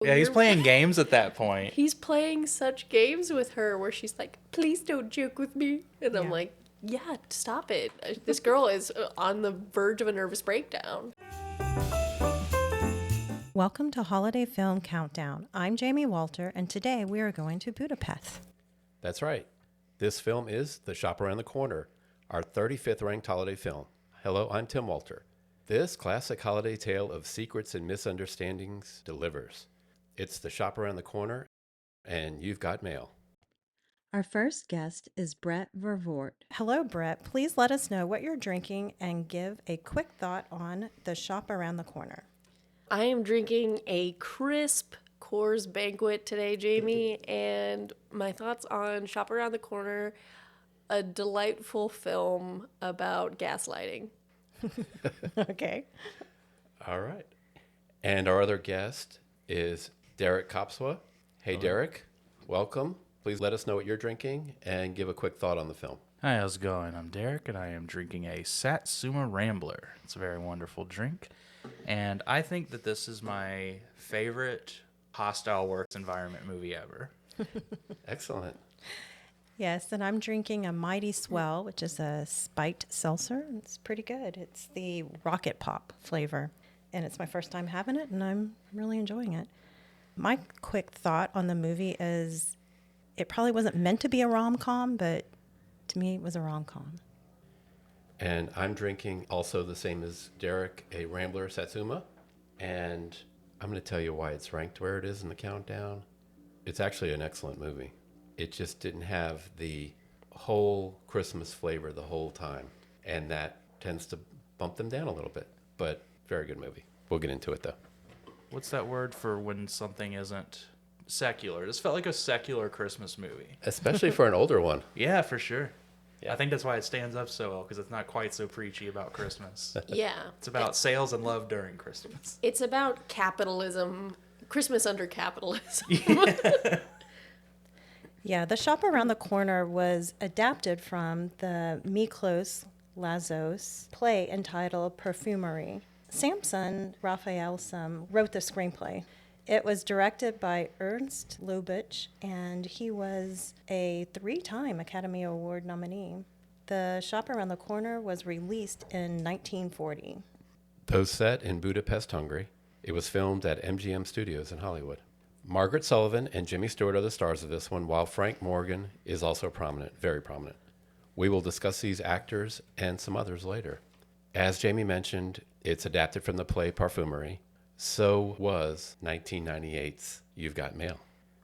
Yeah, he's playing games at that point. He's playing such games with her where she's like, please don't joke with me. And I'm like, yeah, stop it. This girl is on the verge of a nervous breakdown. Welcome to Holiday Film Countdown. I'm Jamie Walter, and today we are going to Budapest. That's right. This film is The Shop Around the Corner, our 35th ranked holiday film. Hello, I'm Tim Walter. This classic holiday tale of secrets and misunderstandings delivers. It's The Shop Around the Corner, and you've got mail. Our first guest is Brett VerVoort. Hello, Brett. Please let us know what you're drinking and give a quick thought on The Shop Around the Corner. I am drinking a crisp Coors Banquet today, Jamie, and my thoughts on Shop Around the Corner, a delightful film about gaslighting. Okay. All right. And our other guest is Derek Kopswa. Hey, Derek. Welcome. Please let us know what you're drinking and give a quick thought on the film. Hi, how's it going? I'm Derek, and I am drinking a Satsuma Rambler. It's a very wonderful drink, and I think that this is my favorite hostile work environment movie ever. Excellent. Yes, and I'm drinking a Mighty Swell, which is a spiked seltzer. It's pretty good. It's the Rocket Pop flavor, and it's my first time having it, and I'm really enjoying it. My quick thought on the movie is it probably wasn't meant to be a rom-com, but to me it was a rom-com. And I'm drinking also the same as Derek, a Rambler Satsuma. And I'm going to tell you why it's ranked where it is in the countdown. It's actually an excellent movie. It just didn't have the whole Christmas flavor the whole time. And that tends to bump them down a little bit. But very good movie. We'll get into it, though. What's that word for when something isn't secular? This felt like a secular Christmas movie. Especially for an older one. Yeah, for sure. Yeah. I think that's why it stands up so well, because it's not quite so preachy about Christmas. Yeah. It's about sales and love during Christmas. It's about capitalism, Christmas under capitalism. Yeah, The Shop Around the Corner was adapted from the Miklos Lazos play entitled Perfumery. Samson Raphaelsson wrote the screenplay. It was directed by Ernst Lubitsch, and he was a 3-time Academy Award nominee. The Shop Around the Corner was released in 1940. Though set in Budapest, Hungary, it was filmed at MGM Studios in Hollywood. Margaret Sullivan and Jimmy Stewart are the stars of this one, while Frank Morgan is also prominent, very prominent. We will discuss these actors and some others later. As Jamie mentioned, it's adapted from the play Parfumery. So was 1998's You've Got Mail.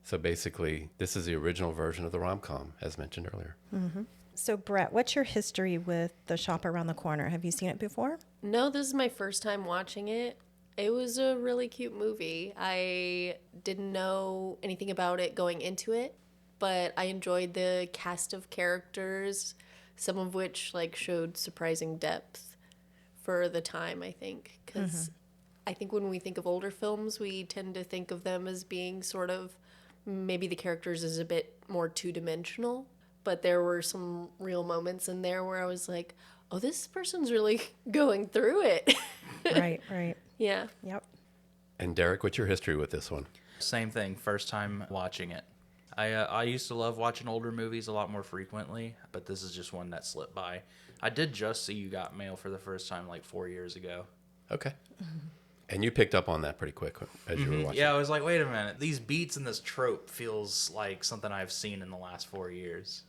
So basically, this is the original version of the rom-com, as mentioned earlier. Mm-hmm. So, Brett, what's your history with The Shop Around the Corner? Have you seen it before? No, this is my first time watching it. It was a really cute movie. I didn't know anything about it going into it, but I enjoyed the cast of characters, some of which showed surprising depth for the time, I think, because I think when we think of older films, we tend to think of them as being sort of, maybe the characters is a bit more two-dimensional, but there were some real moments in there where I was like, oh, this person's really going through it. Right. Yeah. Yep. And Derek, what's your history with this one? Same thing, first time watching it. I used to love watching older movies a lot more frequently, but this is just one that slipped by. I did just see You Got Mail for the first time 4 years ago. Okay. And you picked up on that pretty quick as you were watching. Yeah, I was like, wait a minute. These beats and this trope feels like something I've seen in the last 4 years.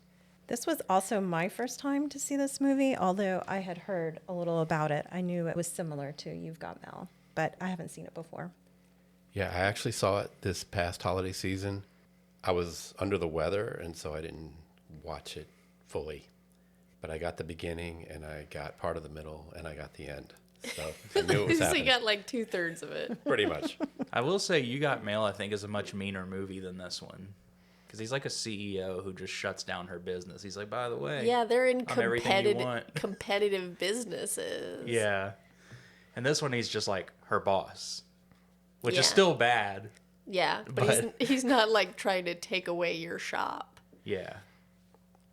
This was also my first time to see this movie, although I had heard a little about it. I knew it was similar to You've Got Mail, but I haven't seen it before. Yeah, I actually saw it this past holiday season. I was under the weather, and so I didn't watch it fully. But I got the beginning, and I got part of the middle, and I got the end. So I knew it was So happening. you got 2/3 of it. Pretty much. I will say You Got Mail, I think, is a much meaner movie than this one. Because he's like a CEO who just shuts down her business. He's like, by the way, Yeah, they're in everything you want. competitive businesses. Yeah. And this one, he's just like her boss, which is Yeah. still bad. Yeah, but he's not trying to take away your shop. Yeah.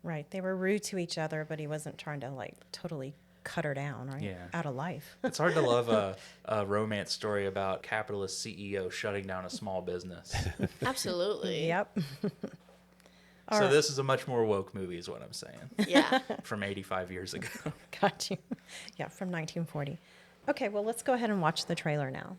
Right. They were rude to each other, but he wasn't trying to totally cut her down, right? Yeah. Out of life. It's hard to love a romance story about capitalist CEO shutting down a small business. Absolutely. Yep. So this is a much more woke movie is what I'm saying. Yeah. From 85 years ago. Got you. Yeah, from 1940. Okay, well, let's go ahead and watch the trailer now.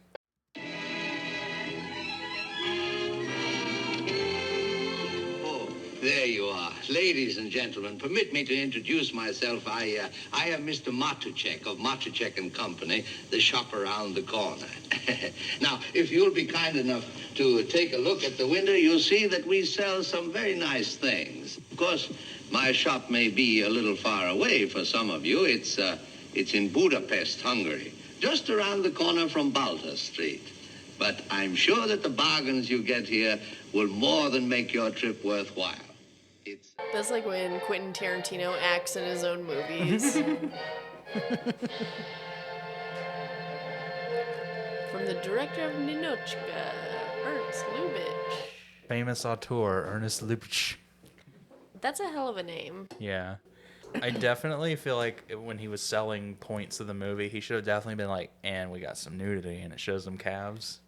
Oh, there you are. Ladies and gentlemen, permit me to introduce myself. I am Mr. Matuchek of Matuchek and Company, the shop around the corner. Now, if you'll be kind enough to take a look at the window, you'll see that we sell some very nice things. Of course, my shop may be a little far away for some of you. It's in Budapest, Hungary, just around the corner from Balta Street. But I'm sure that the bargains you get here will more than make your trip worthwhile. That's like when Quentin Tarantino acts in his own movies. From the director of Ninochka, Ernst Lubitsch. Famous auteur, Ernest Lubitsch. That's a hell of a name. Yeah. I definitely feel like when he was selling points of the movie, he should have definitely been like, and we got some nudity, and it shows them calves.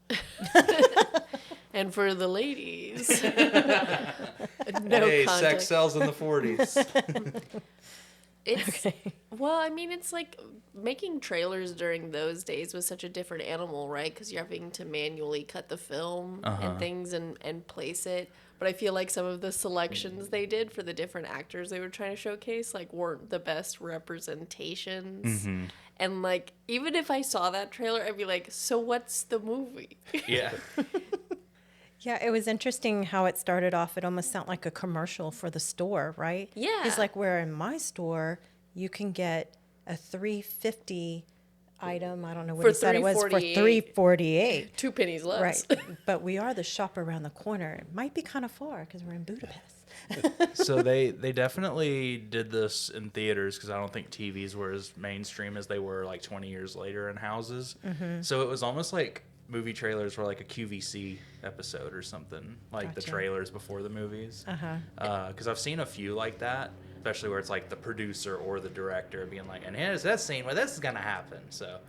And for the ladies. Hey, context. sex sells in the 40s. It's well, I mean, it's like making trailers during those days was such a different animal, right? Because you're having to manually cut the film and things and place it. But I feel like some of the selections they did for the different actors they were trying to showcase like weren't the best representations. And like even if I saw that trailer, I'd be like, so what's the movie? Yeah. Yeah, it was interesting how it started off. It almost sounded like a commercial for the store, right? Yeah. It's like where in my store you can get a $3.50 item. I don't know what For he said it was for $3.48. $3.48. 2 pennies less. Right. But we are the shop around the corner. It might be kind of far because we're in Budapest. So they definitely did this in theaters because I don't think TVs were as mainstream as they were like 20 years later in houses. So it was almost like movie trailers were like a QVC episode or something, like the Gotcha. trailers before the movies. Because I've seen a few like that, especially where it's like the producer or the director being like, and here's that scene where this is going to happen. So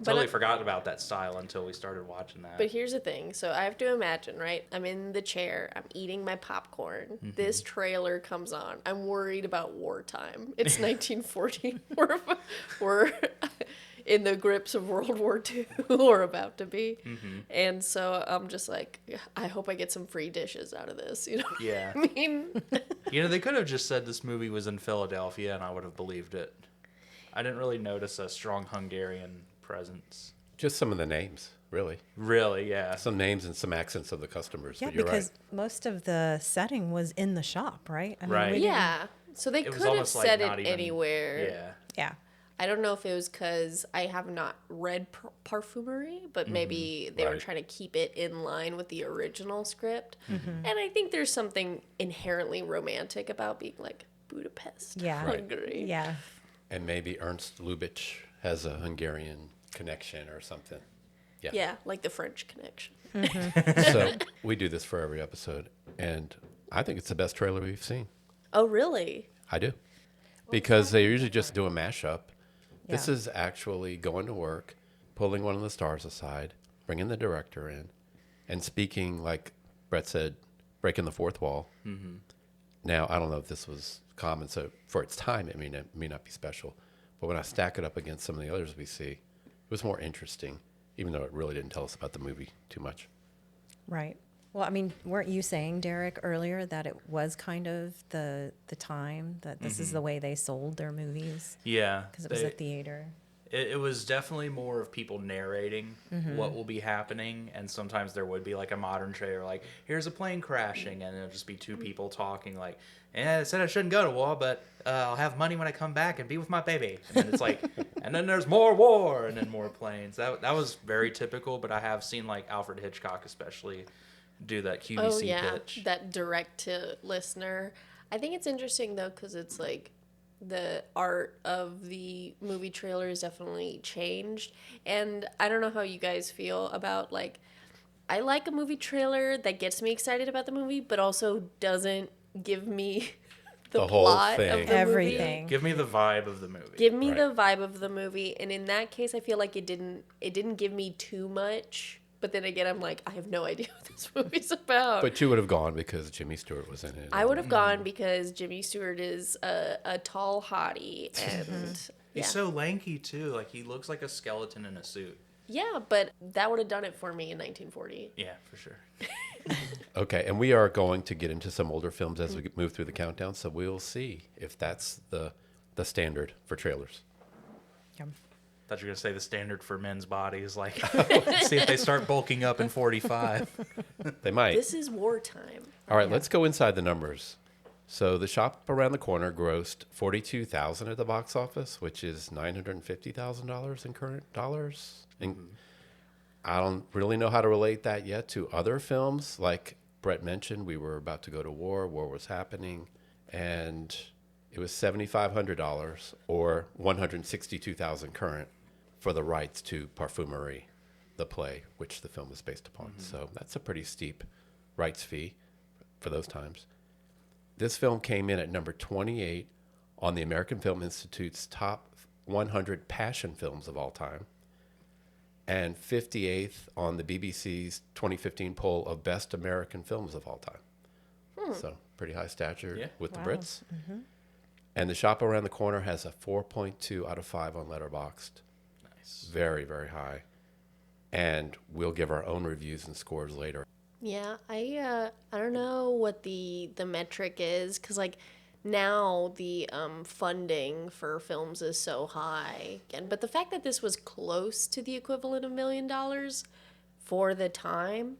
totally forgot about that style until we started watching that. But here's the thing. So I have to imagine, right? I'm in the chair. I'm eating my popcorn. This trailer comes on. I'm worried about wartime. It's 1940. We're in the grips of World War II, or about to be. And so I'm just like, I hope I get some free dishes out of this. You know what Yeah. I mean? They could have just said this movie was in Philadelphia and I would have believed it. I didn't really notice a strong Hungarian presence. Just some of the names, really. Really, yeah. Some names and some accents of the customers. Yeah, but you're because right. most of the setting was in the shop, right? I mean, Right. we didn't- Yeah. So they It was could have almost like said not it even- anywhere. Yeah. Yeah. I don't know if it was because I have not read Parfumerie, but maybe they were Right. trying to keep it in line with the original script. And I think there's something inherently romantic about being like Budapest, Yeah. Hungary. Yeah. And maybe Ernst Lubitsch has a Hungarian connection or something. Yeah, like the French Connection. So we do this for every episode. And I think it's the best trailer we've seen. Oh, really? I do. Because they usually just do a mashup. This Yeah. is actually going to work, pulling one of the stars aside, bringing the director in, and speaking, like Brett said, breaking the fourth wall. Now, I don't know if this was common, so for its time, it may not be special. But when I stack it up against some of the others we see, it was more interesting, even though it really didn't tell us about the movie too much. Right. Well, I mean, weren't you saying, Derek, earlier that it was kind of the time that this is the way they sold their movies Yeah. because it was a theater? It was definitely more of people narrating what will be happening, and sometimes there would be like a modern trailer, like here's a plane crashing, and it'll just be two people talking, like, "Yeah, I said I shouldn't go to war, but I'll have money when I come back and be with my baby." And then it's like, and then there's more war, and then more planes. That was very typical, but I have seen like Alfred Hitchcock especially do that QVC pitch. That direct to listener. I think it's interesting though because it's like the art of the movie trailer has definitely changed, and I don't know how you guys feel about like I like a movie trailer that gets me excited about the movie but also doesn't give me The whole plot thing. of the Everything. movie. Give me the vibe of the movie. Give me Right. the vibe of the movie, and in that case, I feel like it didn't give me too much. But then again, I'm like, I have no idea what this movie's about. But you would have gone because Jimmy Stewart was in it. I would have gone because Jimmy Stewart is a tall hottie, and He's yeah. so lanky too. Like he looks like a skeleton in a suit. Yeah, but that would have done it for me in 1940. Yeah, for sure. Okay, and we are going to get into some older films as we move through the countdown, so we'll see if that's the standard for trailers. Thought you were gonna say the standard for men's bodies. Like, see if they start bulking up in 45. They might. This is wartime. All right, let's go inside the numbers. So the Shop Around the Corner grossed $42,000 at the box office, which is $950,000 in current dollars. And I don't really know how to relate that yet to other films. Like Brett mentioned, we were about to go to war. War was happening, and it was $7,500 or $162,000 current for the rights to Parfumerie, the play, which the film is based upon. So that's a pretty steep rights fee for those times. This film came in at number 28 on the American Film Institute's top 100 passion films of all time, and 58th on the BBC's 2015 poll of best American films of all time. So pretty high stature with the Brits. And The Shop Around the Corner has a 4.2 out of 5 on Letterboxd. Nice. Very, very high. And we'll give our own reviews and scores later. Yeah, I don't know what the metric is, because like now the funding for films is so high, but the fact that this was close to the equivalent of $1 million for the time,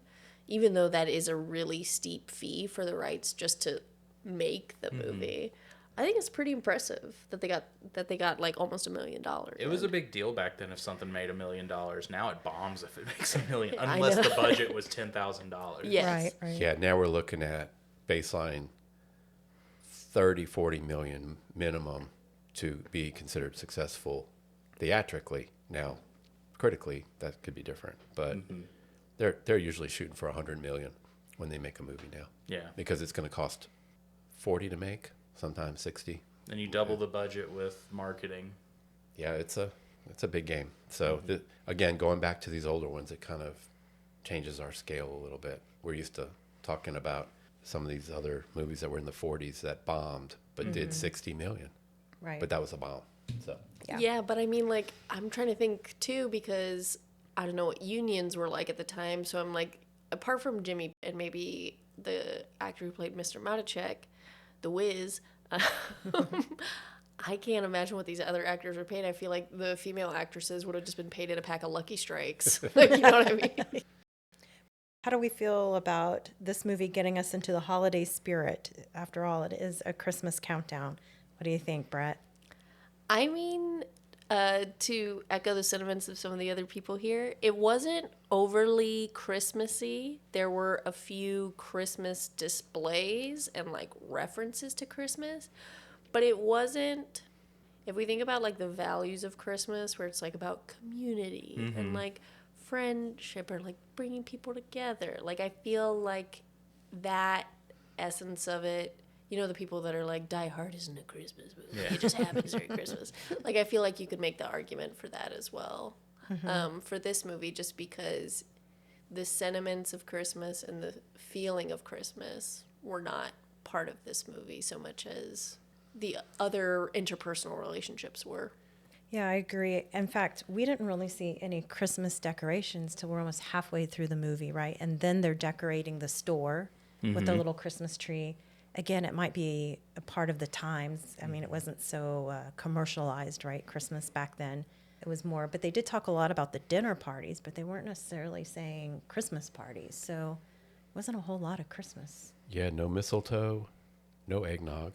even though that is a really steep fee for the rights just to make the movie, I think it's pretty impressive that they got like almost $1 million. It was a big deal back then if something made $1 million. Now it bombs if it makes $1 million, I unless know. the budget was $10,000. Yes. Right. Yeah, now we're looking at baseline 30, 40 million minimum to be considered successful theatrically. Now, critically, that could be different, but they're usually shooting for 100 million when they make a movie now. Yeah. Because it's going to cost 40 to make, sometimes 60. Then you double the budget with marketing. Yeah, it's a big game. So again, going back to these older ones, it kind of changes our scale a little bit. We're used to talking about some of these other movies that were in the 40s that bombed but did 60 million. Right. But that was a bomb. So Yeah, but I mean, like, I'm trying to think too, because I don't know what unions were like at the time. So I'm like, apart from Jimmy and maybe the actor who played Mr. Matacek, the Wiz, I can't imagine what these other actors were paid. I feel like the female actresses would have just been paid in a pack of Lucky Strikes. Like, you know what I mean? How do we feel about this movie getting us into the holiday spirit? After all, it is a Christmas countdown. What do you think, Brett? I mean, to echo the sentiments of some of the other people here, it wasn't overly Christmassy. There were a few Christmas displays and like references to Christmas, but it wasn't, if we think about like the values of Christmas, where it's like about community and like friendship or like bringing people together. Like, I feel like that essence of it, you know, the people that are like, Die Hard isn't a Christmas movie. It just happens during Christmas. Like, I feel like you could make the argument for that as well. For this movie, just because the sentiments of Christmas and the feeling of Christmas were not part of this movie so much as the other interpersonal relationships were. Yeah, I agree. In fact, we didn't really see any Christmas decorations till we're almost halfway through the movie, right? And then they're decorating the store with their little Christmas tree. Again, it might be a part of the times. I mean, it wasn't so commercialized, right? Christmas back then. It was more, but they did talk a lot about the dinner parties, but they weren't necessarily saying Christmas parties. So it wasn't a whole lot of Christmas. yeah, no mistletoe, no eggnog.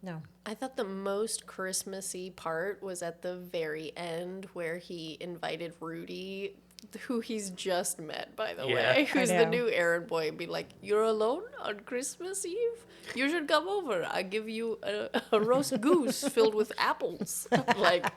No. I thought the most Christmassy part was at the very end where he invited Rudy, who he's just met, by the Yeah. way, who's I the know. new errand boy, and be like, "You're alone on Christmas Eve? You should come over. I give you a roast goose filled with apples." Like,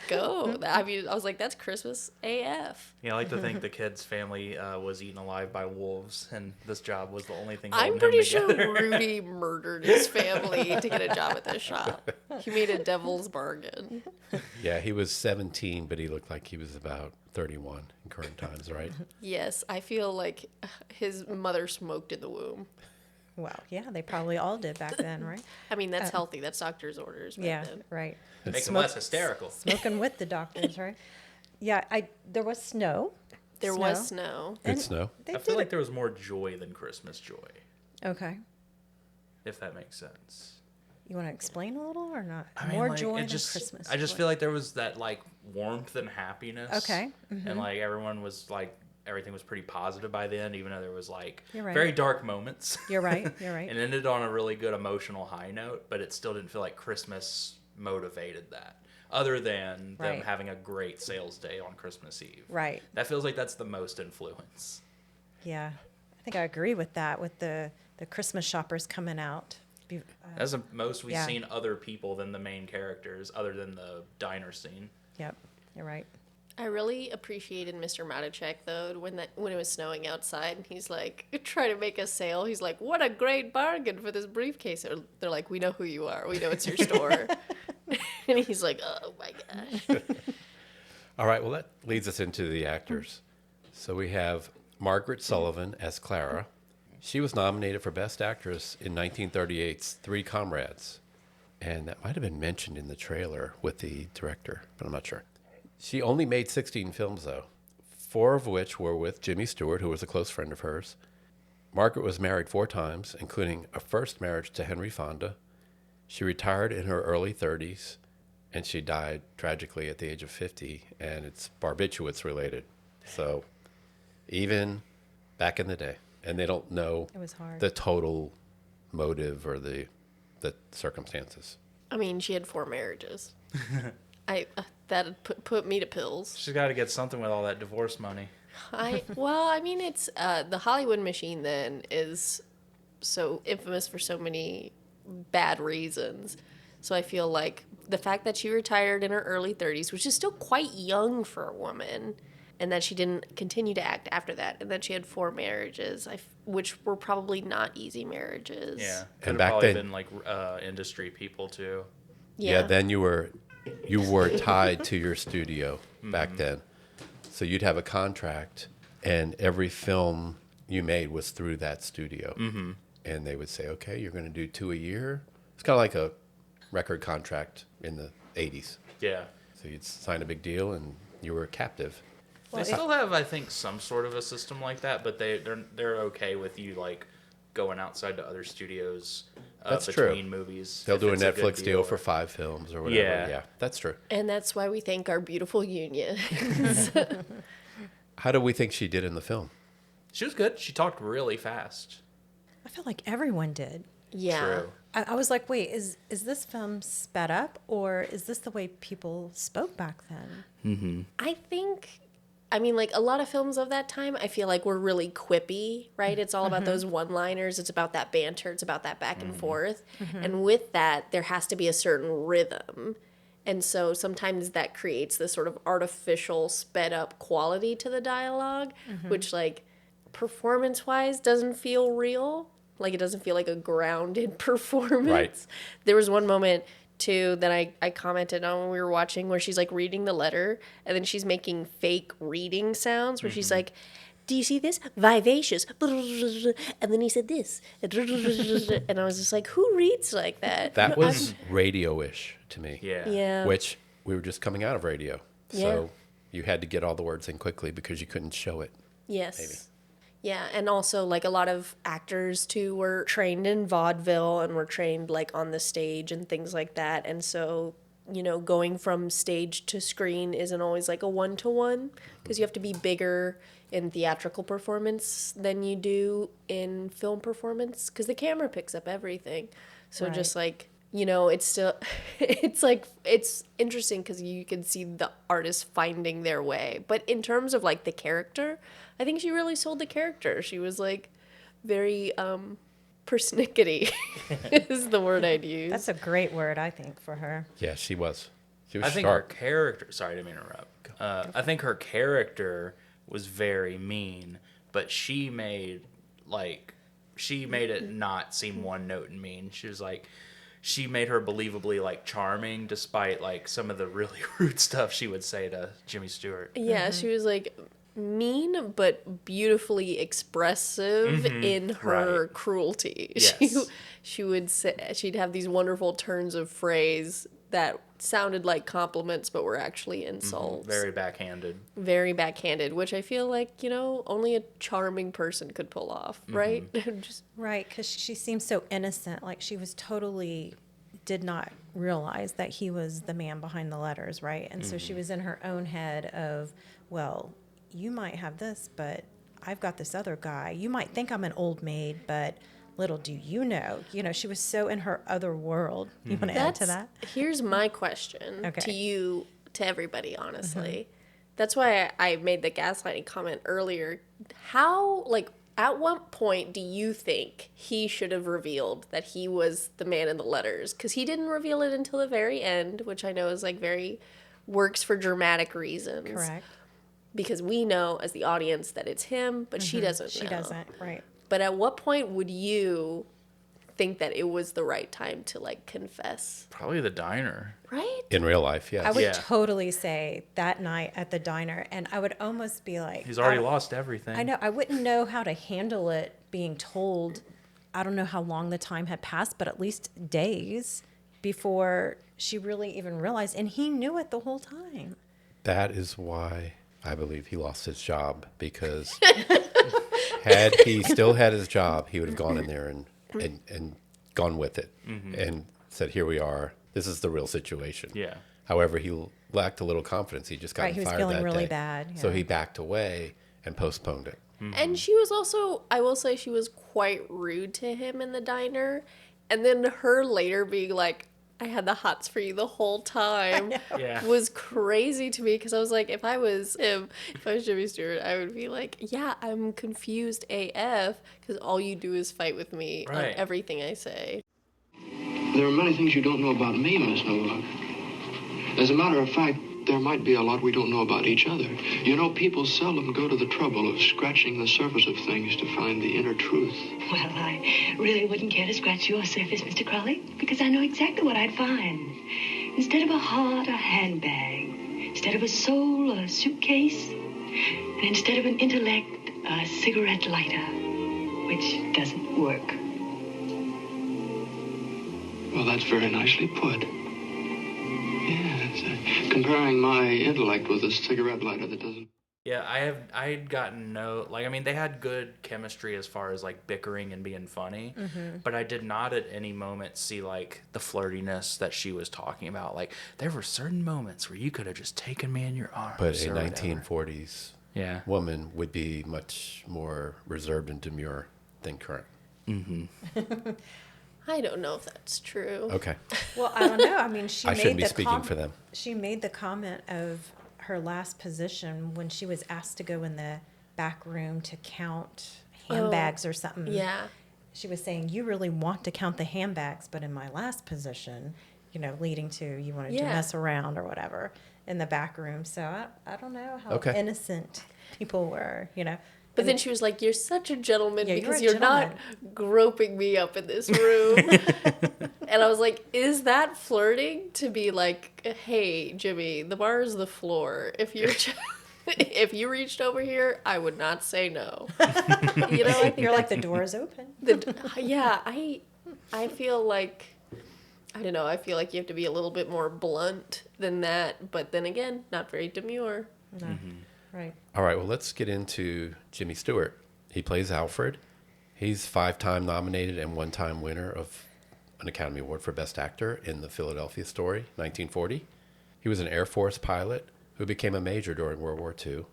go. I mean, I was like, that's Christmas AF. Yeah, I like to think the kid's family was eaten alive by wolves, and this job was the only thing I'm holding pretty him sure together. Rudy murdered his family to get a job at this shop. He made a devil's bargain. Yeah, he was 17, but he looked like he was about 31 in current times, right? Yes, I feel like his mother smoked in the womb. Well, yeah, they probably all did back then, right? I mean, that's healthy. That's doctor's orders. Back Yeah, then. right. Make them less hysterical. Smoking with the doctors, right? Yeah, there was snow. There was snow. Good snow. They I did feel like there was more joy than Christmas joy, Okay. if that makes sense. You want to explain a little or not? I mean, More like, joy it than just, Christmas. I just joy. feel like there was that like warmth and happiness. Okay, And like everyone was like, everything was pretty positive by then, even though there was like You're right. very dark moments. You're right. You're right. And ended on a really good emotional high note, but it still didn't feel like Christmas motivated that. Other than them Right. having a great sales day on Christmas Eve. Right. That feels like that's the most influence. Yeah, I think I agree with that. With the Christmas shoppers coming out. That's the most we've Yeah. seen other people than the main characters, other than the diner scene. Yep. You're right. I really appreciated Mr. Matichek though when it was snowing outside and he's like trying to make a sale. He's like, "What a great bargain for this briefcase!" They're like, "We know who you are. We know it's your store." And he's like, "Oh my gosh." All right, well, that leads us into the actors. So we have Margaret Sullivan as Clara. She was nominated for Best Actress in 1938's Three Comrades. And that might have been mentioned in the trailer with the director, but I'm not sure. She only made 16 films, though, 4 of which were with Jimmy Stewart, who was a close friend of hers. Margaret was married 4 times, including a first marriage to Henry Fonda. She retired in her early 30s, and she died tragically at the age of 50, and it's barbiturates related. So even back in the day, and they don't know It was hard. the total motive or the circumstances. I mean, she had 4 marriages. That put me to pills. She's got to get something with all that divorce money. I mean, it's the Hollywood machine then is so infamous for so many bad reasons. So I feel like the fact that she retired in her early 30s, which is still quite young for a woman, and that she didn't continue to act after that, and that she had 4 marriages, which were probably not easy marriages. Yeah. Could And have back probably then- been like industry people too. Yeah, then you were tied to your studio back then. So you'd have a contract, and every film you made was through that studio. Mm-hmm. And they would say, okay, you're going to do 2 a year. It's kind of like a record contract in the 80s. Yeah. So you'd sign a big deal, and you were captive. They still have, I think, some sort of a system like that, but they're okay with you like going outside to other studios That's true. between movies. They'll if do a it's good Netflix deal or- for 5 films or whatever. Yeah. Yeah, that's true. And that's why we thank our beautiful union. How do we think she did in the film? She was good. She talked really fast. I feel like everyone did. Yeah. True. I was like, wait, is this film sped up, or is this the way people spoke back then? I think, I mean, like a lot of films of that time, I feel like were really quippy, right? It's all about those one-liners. It's about that banter. It's about that back and forth. And with that, there has to be a certain rhythm. And so sometimes that creates this sort of artificial, sped-up quality to the dialogue, which, like, performance-wise doesn't feel real. Like, it doesn't feel like a grounded performance. Right. There was one moment too that I commented on when we were watching where she's like reading the letter and then she's making fake reading sounds where she's like, "Do you see this? Vivacious." And then he said this. And I was just like, who reads like that? That was radio-ish to me. Yeah. Yeah. Which we were just coming out of radio. Yeah. So you had to get all the words in quickly because you couldn't show it. Yes. Maybe. Yeah, and also like a lot of actors too were trained in vaudeville and were trained like on the stage and things like that. And so, you know, going from stage to screen isn't always like a one-to-one because you have to be bigger in theatrical performance than you do in film performance because the camera picks up everything. So Right. just like, you know, it's still, it's like, it's interesting because you can see the artist finding their way. But in terms of like the character, I think she really sold the character. She was like very persnickety is the word I'd use. That's a great word, I think, for her. Yeah, she was. She was I think sharp. her character. Sorry, I didn't mean to interrupt. I think her character was very mean, but she made it not seem one note and mean. She was like, she made her believably like charming, despite like some of the really rude stuff she would say to Jimmy Stewart. Yeah, she was like mean but beautifully expressive in her Right. cruelty. Yes. She would say, she'd have these wonderful turns of phrase that sounded like compliments but were actually insults. Very backhanded. Very backhanded, which I feel like, only a charming person could pull off, right? Just Right, because she seemed so innocent. Like she was totally did not realize that he was the man behind the letters, right? And so she was in her own head of, well, you might have this, but I've got this other guy. You might think I'm an old maid, but little do you know. She was so in her other world. You want to add to that? Here's my question Okay. to you, to everybody, honestly. That's why I made the gaslighting comment earlier. How, at what point do you think he should have revealed that he was the man in the letters? Because he didn't reveal it until the very end, which I know is very works for dramatic reasons. Correct. Because we know as the audience that it's him, but she doesn't know. She doesn't, right. But at what point would you think that it was the right time to confess? Probably the diner. Right? In real life, yes. I would Yeah. totally say that night at the diner, and I would almost be like, He's already lost everything. I know. I wouldn't know how to handle it being told. I don't know how long the time had passed, but at least days before she really even realized. And he knew it the whole time. That is why I believe he lost his job, because had he still had his job, he would have gone in there and gone with it and said, here we are. This is the real situation. Yeah. However, he lacked a little confidence. He just got Right, he was fired feeling that really day. bad, So yeah. he backed away and postponed it. And she was also, I will say, she was quite rude to him in the diner. And then her later being like, I had the hots for you the whole time Yeah. was crazy to me, because I was like, if I was him, if I was Jimmy Stewart, I would be like, yeah, I'm confused AF because all you do is fight with me on Right. everything I say. There are many things you don't know about me, Miss Novak. As a matter of fact, there might be a lot we don't know about each other. People seldom go to the trouble of scratching the surface of things to find the inner truth. Well, I really wouldn't care to scratch your surface, Mr. Crowley, because I know exactly what I'd find. Instead of a heart, a handbag. Instead of a soul, a suitcase. And instead of an intellect, a cigarette lighter, which doesn't work. Well, that's very nicely put. Yes, comparing my intellect with a cigarette lighter that doesn't... Yeah, I had gotten they had good chemistry as far as bickering and being funny, but I did not at any moment see the flirtiness that she was talking about. There were certain moments where you could have just taken me in your arms. But a or whatever. 1940s Yeah. woman would be much more reserved and demure than current. I don't know if that's true. Okay. Well, I don't know. I mean, she I made shouldn't be the speaking for them. She made the comment of her last position when she was asked to go in the back room to count handbags or something. Yeah. She was saying, you really want to count the handbags, but in my last position, leading to you wanted to Yeah. mess around or whatever in the back room. So I don't know how Okay. innocent people were, But then she was like, you're such a gentleman Yeah, because you're a you're not groping me up in this room. And I was like, is that flirting to be like, hey, Jimmy, the bar is the floor. If you're if you reached over here, I would not say no. I think You're like, the door is open. yeah, I feel like, I don't know, I feel like you have to be a little bit more blunt than that. But then again, not very demure. No. Right. All right, well, let's get into Jimmy Stewart. He plays Alfred. He's 5-time nominated and 1-time winner of an Academy Award for Best Actor in The Philadelphia Story, 1940. He was an Air Force pilot who became a major during World War II.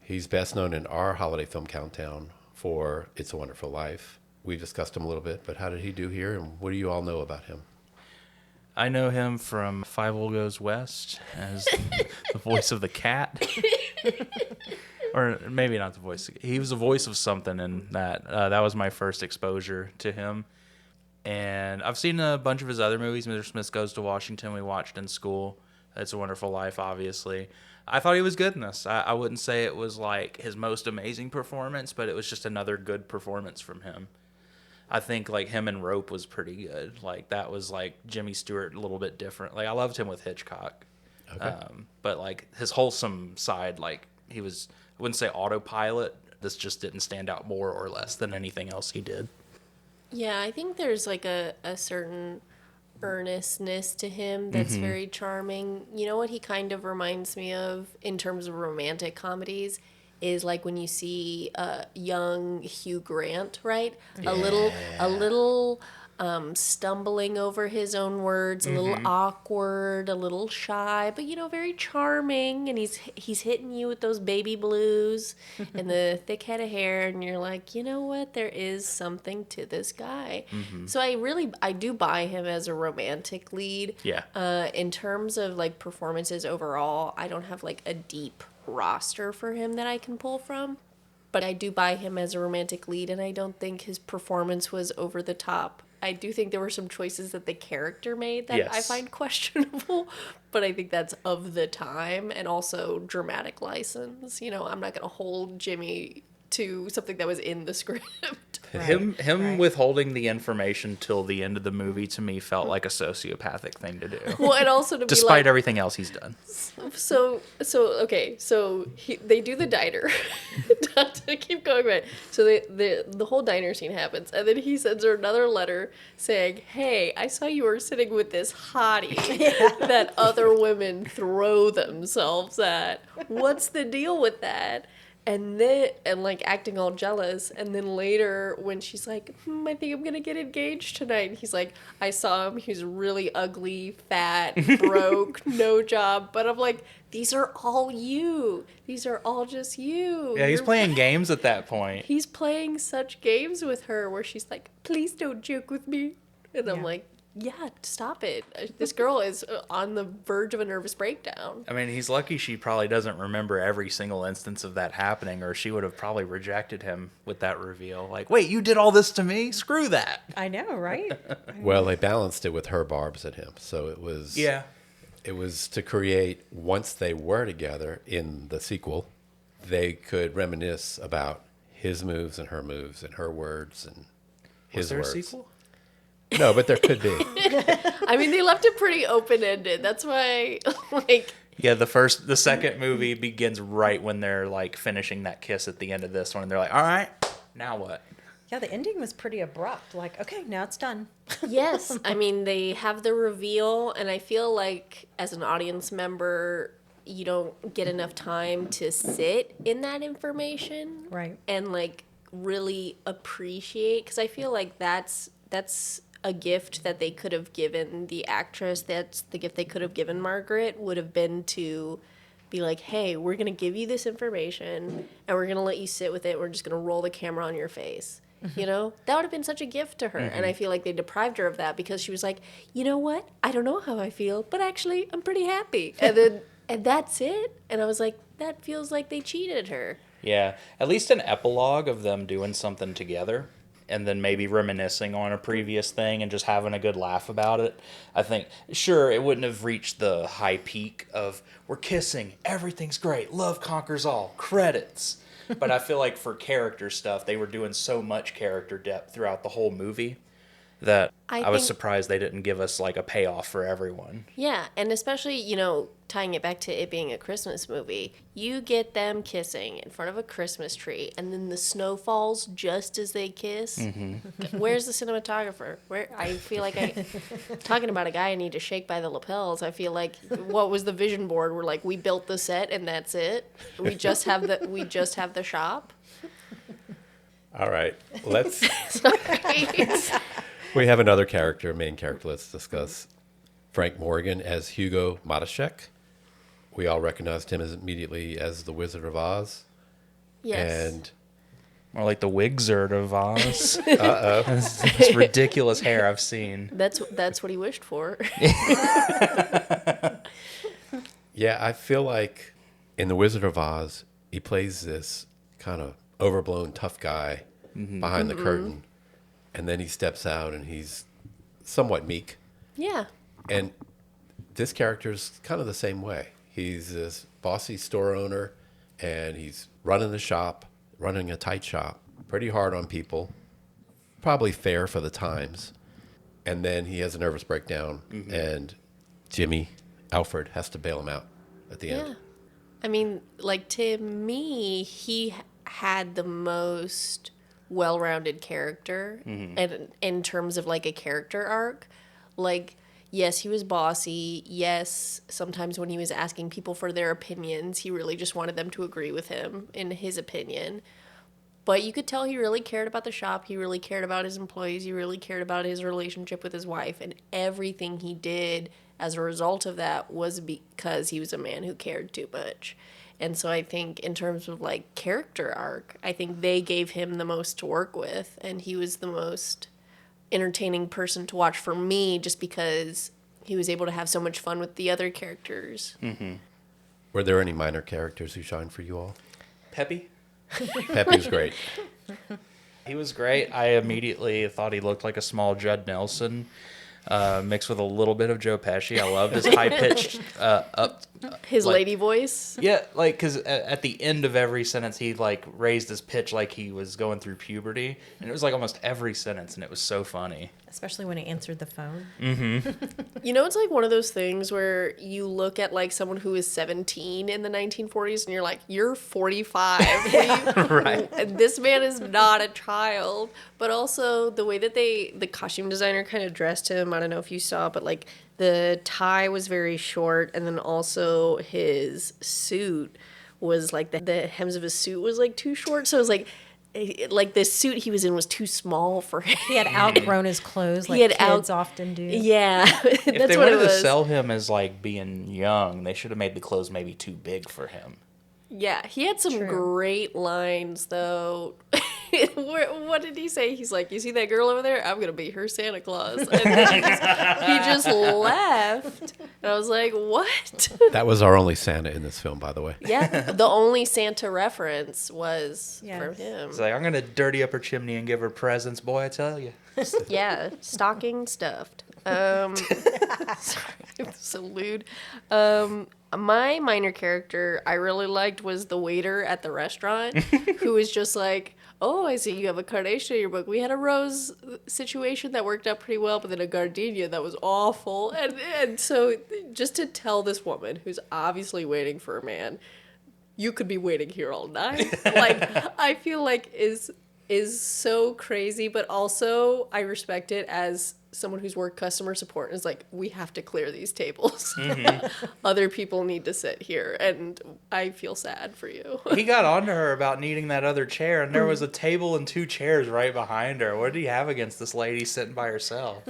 He's best known in our holiday film countdown for It's a Wonderful Life. We discussed him a little bit, but how did he do here, and what do you all know about him? I know him from Five Will Goes West as the voice of the cat. Or maybe not the voice. He was the voice of something in that. That was my first exposure to him. And I've seen a bunch of his other movies. Mr. Smith Goes to Washington we watched in school. It's a Wonderful Life, obviously. I thought he was good in this. I wouldn't say it was like his most amazing performance, but it was just another good performance from him. I think like him and Rope was pretty good. Like that was like Jimmy Stewart a little bit different. Like I loved him with Hitchcock. Okay. But like his wholesome side, like he was, I wouldn't say autopilot. This just didn't stand out more or less than anything else he did. Yeah, I think there's like a certain earnestness to him that's very charming. You know what he kind of reminds me of in terms of romantic comedies is like when you see young Hugh Grant, right? A little stumbling over his own words, a little awkward, a little shy, but very charming. And he's hitting you with those baby blues and the thick head of hair, and you're like, you know what? There is something to this guy. So I do buy him as a romantic lead. Yeah. In terms of like performances overall, I don't have like a deep roster for him that I can pull from. But I do buy him as a romantic lead, and I don't think his performance was over the top. I do think there were some choices that the character made that I find questionable, but I think that's of the time and also dramatic license. I'm not going to hold Jimmy to something that was in the script. Him withholding the information till the end of the movie to me felt like a sociopathic thing to do. Well, and also to despite be like, everything else he's done. So they do the diner. Not to keep going back. So the whole diner scene happens, and then he sends her another letter saying, "Hey, I saw you were sitting with this hottie that other women throw themselves at. What's the deal with that?" And like acting all jealous, and then later when she's like, I think I'm gonna get engaged tonight, and he's like, I saw him, he's really ugly, fat, broke, no job, but I'm like, these are all you. These are all just you. Yeah, he's playing games at that point. He's playing such games with her where she's like, please don't joke with me. And I'm like, yeah, stop it. This girl is on the verge of a nervous breakdown. I mean, he's lucky she probably doesn't remember every single instance of that happening, or she would have probably rejected him with that reveal. Like, wait, you did all this to me? Screw that. I know, right? Well, they balanced it with her barbs at him. So it was... Yeah. It was to create, once they were together in the sequel, they could reminisce about his moves and her words and his words. Was there a sequel? No, but there could be. I mean, they left it pretty open-ended. That's why, like... Yeah, the second movie begins right when they're, like, finishing that kiss at the end of this one. And they're like, all right, now what? Yeah, the ending was pretty abrupt. Like, okay, now it's done. Yes. I mean, they have the reveal, and I feel like as an audience member, you don't get enough time to sit in that information. Right. And, like, really appreciate, because I feel like that's a gift that they could have given the actress. That's the gift they could have given Margaret, would have been to be like, hey, we're going to give you this information and we're going to let you sit with it. We're just going to roll the camera on your face. You know, that would have been such a gift to her. And I feel like they deprived her of that because she was like, you know what? I don't know how I feel, but actually I'm pretty happy. And that's it. And I was like, that feels like they cheated her. Yeah, at least an epilogue of them doing something together and then maybe reminiscing on a previous thing and just having a good laugh about it. I think, sure, it wouldn't have reached the high peak of, we're kissing, everything's great, love conquers all, credits. But I feel like for character stuff, they were doing so much character depth throughout the whole movie that I was surprised they didn't give us like a payoff for everyone. Yeah, and especially, you know, tying it back to it being a Christmas movie, you get them kissing in front of a Christmas tree, and then the snow falls just as they kiss. Where's the cinematographer? I feel like talking about a guy I need to shake by the lapels. I feel like, what was the vision board? We're like, we built the set and that's it. We just have the shop. All right, let's. Sorry. We have another main character. Let's discuss Frank Morgan as Hugo Matashek. We all recognized him immediately as the Wizard of Oz. Yes. And More like the Wigzerd of Oz. Uh-oh. This ridiculous hair I've seen. That's what he wished for. Yeah, I feel like in the Wizard of Oz, he plays this kind of overblown tough guy behind the curtain. And then he steps out and he's somewhat meek. Yeah. And this character's kind of the same way. He's this bossy store owner, and he's running the shop, running a tight shop, pretty hard on people, probably fair for the times. And then he has a nervous breakdown, and Jimmy, Alfred, has to bail him out at the end. I mean, like, to me, he had the most well-rounded character, and in terms of, like, a character arc. Like, yes, he was bossy. Yes, sometimes when he was asking people for their opinions, he really just wanted them to agree with him in his opinion. But you could tell he really cared about the shop. He really cared about his employees. He really cared about his relationship with his wife. And everything he did as a result of that was because he was a man who cared too much. And so I think in terms of like character arc, I think they gave him the most to work with. And he was the most entertaining person to watch for me just because he was able to have so much fun with the other characters. Were there any minor characters who shined for you all? Peppy? Peppy was great. He was great. I immediately thought he looked like a small Judd Nelson, mixed with a little bit of Joe Pesci. I loved his high-pitched His lady voice. Yeah, like, because at the end of every sentence, he, like, raised his pitch like he was going through puberty. And it was, like, almost every sentence, and it was so funny. Especially when he answered the phone. You know, it's like one of those things where you look at like someone who is 17 in the 1940s and you're like, you're 45. Right. This man is not a child. But also the way that the costume designer kind of dressed him, I don't know if you saw, but like the tie was very short. And then also his suit was like the hems of his suit was like too short. So it was like the suit he was in was too small for him. He had outgrown his clothes like kids often do. Yeah. If That's they what wanted it to was. sell him as, like, being young, they should have made the clothes maybe too big for him. Yeah, he had some great lines, though. What did he say? He's like, you see that girl over there? I'm going to be her Santa Claus. And then he just left. And I was like, what? That was our only Santa in this film, by the way. Yeah, the only Santa reference was from him. It's like, I'm going to dirty up her chimney and give her presents, boy, I tell you. Yeah, stocking stuffed. Sorry, so lewd. My minor character I really liked was the waiter at the restaurant who was just like, oh, I see you have a carnation in your book. We had a rose situation that worked out pretty well, but then a gardenia that was awful. And so just to tell this woman who's obviously waiting for a man, you could be waiting here all night. Like, I feel like is so crazy, but also I respect it as someone who's worked customer support and is like, we have to clear these tables. Other people need to sit here, and I feel sad for you. He got on to her about needing that other chair, and there was a table and 2 chairs right behind her. What did he have against this lady sitting by herself?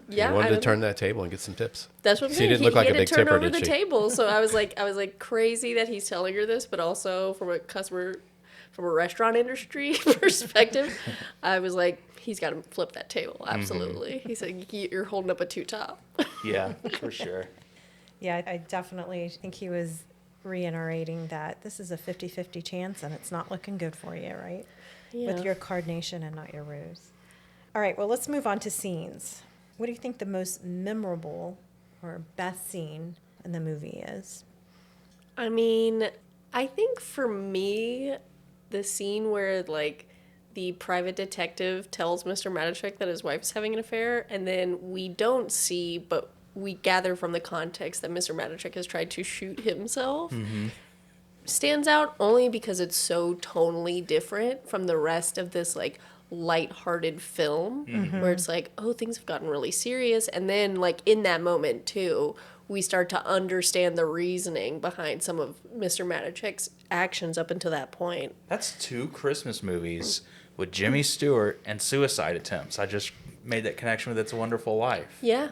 Yeah, He wanted to turn that table and get some tips. That's what I'm She saying. didn't look like he a had big to turn tipper, over did the she? table. So I was like crazy that he's telling her this, but also from a restaurant industry perspective, I was like, he's got to flip that table. Absolutely. He said, you're holding up a 2-top. Yeah, for sure. Yeah, I definitely think he was reiterating that this is a 50-50 chance and it's not looking good for you, right? Yeah. With your carnation and not your rose. All right, well, let's move on to scenes. What do you think the most memorable or best scene in the movie is? I mean, I think for me, the scene where, like, the private detective tells Mr. Matichek that his wife's having an affair, and then we don't see, but we gather from the context that Mr. Matichek has tried to shoot himself, stands out only because it's so tonally different from the rest of this, like, lighthearted film, where it's like, oh, things have gotten really serious, and then, like, in that moment, too, we start to understand the reasoning behind some of Mr. Matichek's actions up until that point. That's 2 Christmas movies with Jimmy Stewart and suicide attempts. I just made that connection with It's a Wonderful Life. Yeah.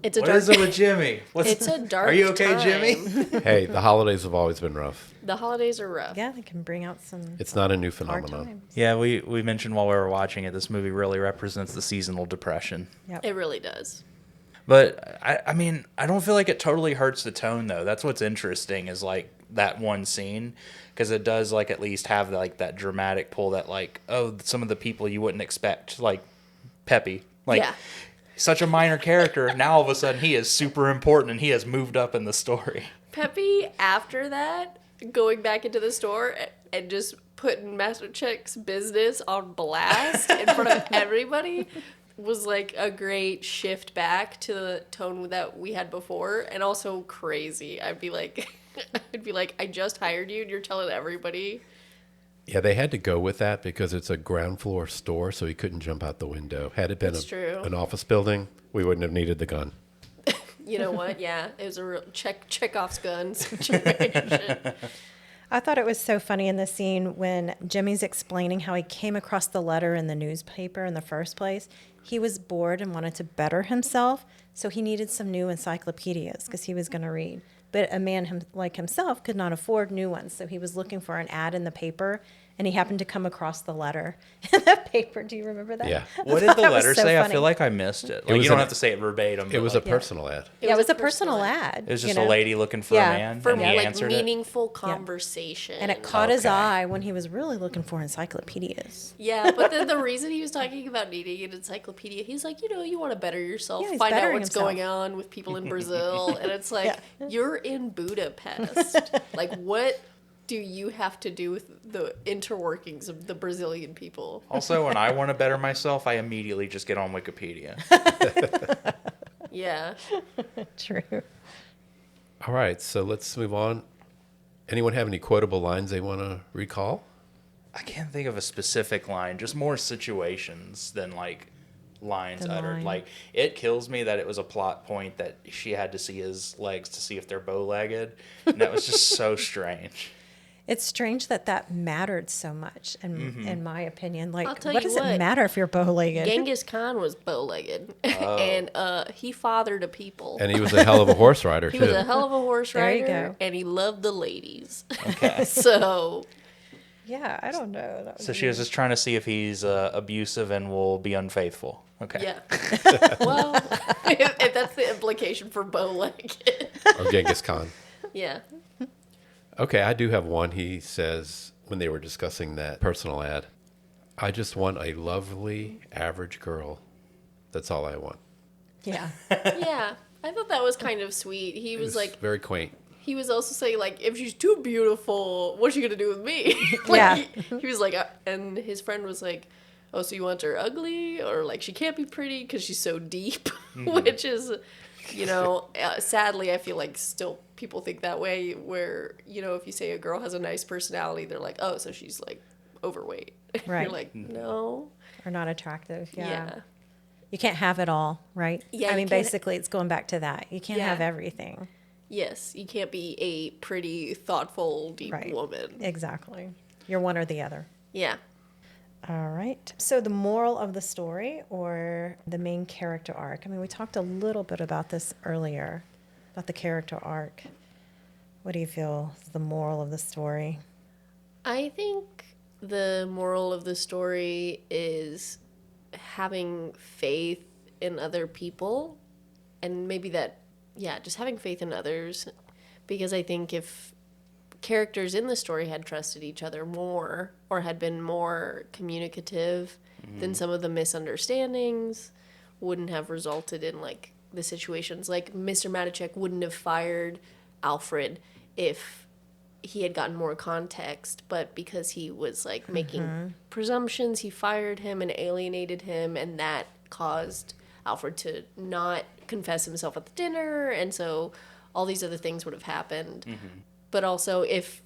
It's a What dark. is it with Jimmy? It's a dark. Are you okay, time. Jimmy? Hey, the holidays have always been rough. The holidays are rough. Yeah, they can bring out some It's not a new hard phenomenon. times. Yeah, we mentioned while we were watching it, this movie really represents the seasonal depression. Yep. It really does. But, I mean, I don't feel like it totally hurts the tone, though. That's what's interesting is, like, that one scene. Because it does, like, at least have, like, that dramatic pull that, like, oh, some of the people you wouldn't expect, like, Peppy. Like, Yeah. such a minor character. Now all of a sudden he is super important and he has moved up in the story. Peppy, after that, going back into the store and just putting Master Check's business on blast in front of everybody was like a great shift back to the tone that we had before, and also crazy. I'd be like, I just hired you and you're telling everybody. Yeah, they had to go with that because it's a ground floor store, so he couldn't jump out the window. Had it been an office building, we wouldn't have needed the gun. You know what? Yeah, it was a real Chekhov's gun situation. I thought it was so funny in the scene when Jimmy's explaining how he came across the letter in the newspaper in the first place. He was bored and wanted to better himself, so he needed some new encyclopedias because he was going to read. But a man like himself could not afford new ones, so he was looking for an ad in the paper, and he happened to come across the letter in the paper. Do you remember that? Yeah. What did the letter say? I feel like I missed it. Like, you don't have to say it verbatim. It was a personal ad. Yeah, it was a personal ad. It was just a lady looking for a man, for and he like answered meaningful conversation. And it caught his eye when he was really looking for encyclopedias. Yeah, but then the reason he was talking about needing an encyclopedia, he's like, you want to better yourself, Yeah, he's find out bettering what's himself. going on with people in Brazil, and it's like, you're in Budapest. Like, what do you have to do with the interworkings of the Brazilian people? Also, when I want to better myself, I immediately just get on Wikipedia. Yeah. True. All right, so let's move on. Anyone have any quotable lines they want to recall? I can't think of a specific line, just more situations than like lines uttered. Like, it kills me that it was a plot point that she had to see his legs to see if they're bow-legged. And that was just so strange. It's strange that mattered so much, in my opinion. Like, I'll tell what you does it matter if you're bow-legged? Genghis Khan was bow-legged, and he fathered a people. And he was a hell of a horse rider, too. He was a hell of a horse rider, There you go. and he loved the ladies. Okay. So... Yeah, I don't know. So she was just trying to see if he's abusive and will be unfaithful. Okay. Yeah. Well, if that's the implication for bow-legged. Or Genghis Khan. Yeah. Okay, I do have one. He says, when they were discussing that personal ad, I just want a lovely, average girl. That's all I want. Yeah. Yeah. I thought that was kind of sweet. He was like... Very quaint. He was also saying, like, if she's too beautiful, what's she going to do with me? Yeah. He was like... and his friend was like, oh, so you want her ugly? Or, like, she can't be pretty because she's so deep. Which is, sadly, I feel like still people think that way where, if you say a girl has a nice personality, they're like, oh, so she's, like, overweight. Right. You're like, no. Or not attractive. Yeah. Yeah. You can't have it all, right? Yeah, I you mean, can't- basically, it's going back to that. You can't have everything. Yes, you can't be a pretty, thoughtful, deep woman. Exactly. You're one or the other. Yeah. All right. So the moral of the story or the main character arc. I mean, we talked a little bit about this earlier, about the character arc. What do you feel is the moral of the story? I think the moral of the story is having faith in other people, and maybe that, just having faith in others, because I think if characters in the story had trusted each other more or had been more communicative, then some of the misunderstandings wouldn't have resulted in, like, the situations. Like, Mr. Matichek wouldn't have fired Alfred if he had gotten more context, but because he was, like, making presumptions, he fired him and alienated him, and that caused Alfred to not confess himself at the dinner, and so all these other things would have happened. But also, if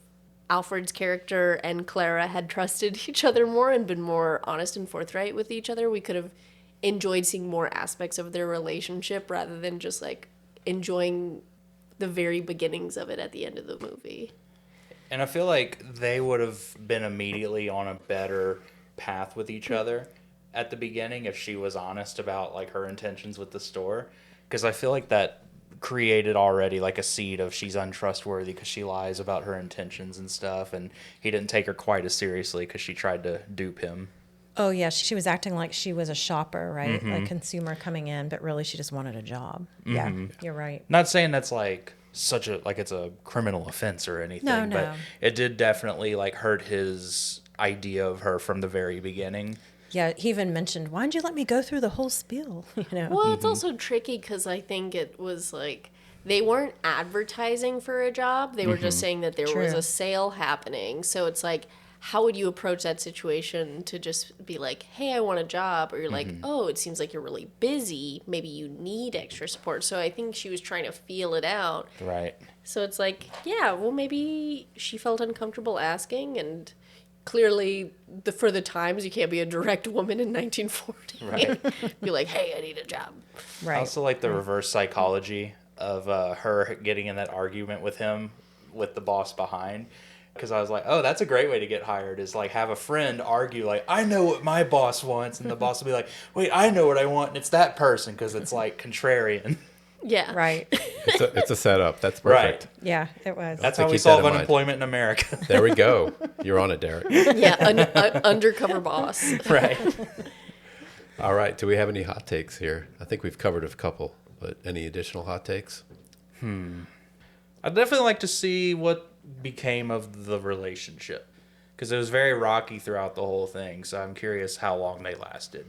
Alfred's character and Clara had trusted each other more and been more honest and forthright with each other, we could have enjoyed seeing more aspects of their relationship rather than just, like, enjoying the very beginnings of it at the end of the movie. And I feel like they would have been immediately on a better path with each other at the beginning if she was honest about, like, her intentions with the store. Because I feel like that created already, like, a seed of she's untrustworthy because she lies about her intentions and stuff, and he didn't take her quite as seriously because she tried to dupe him. Oh, yeah. She was acting like she was a shopper, right? A consumer coming in, but really she just wanted a job. Yeah, you're right. Not saying that's, like, such a, like, it's a criminal offense or anything, No. but it did definitely, like, hurt his idea of her from the very beginning. Yeah, he even mentioned, why didn't you let me go through the whole spiel? Well, it's also tricky because I think it was like they weren't advertising for a job. They were just saying that there was a sale happening. So it's like, how would you approach that situation to just be like, hey, I want a job? Or you're like, oh, it seems like you're really busy. Maybe you need extra support. So I think she was trying to feel it out. Right. So it's like, yeah, well, maybe she felt uncomfortable asking, and clearly, for the times, you can't be a direct woman in 1940. Right. Be like, hey, I need a job. Right. I also like the reverse psychology of her getting in that argument with him, with the boss behind. Because I was like, oh, that's a great way to get hired, is like have a friend argue like, I know what my boss wants. And the boss will be like, wait, I know what I want. And it's that person, because it's like contrarian. Yeah. Right. It's a setup. That's perfect. Right. Yeah, it was. That's So how we keep that solve in mind. unemployment in America. There we go. You're on it, Derek. Yeah, undercover boss. Right. All right. Do we have any hot takes here? I think we've covered a couple, but any additional hot takes? I'd definitely like to see what became of the relationship, because it was very rocky throughout the whole thing. So I'm curious how long they lasted.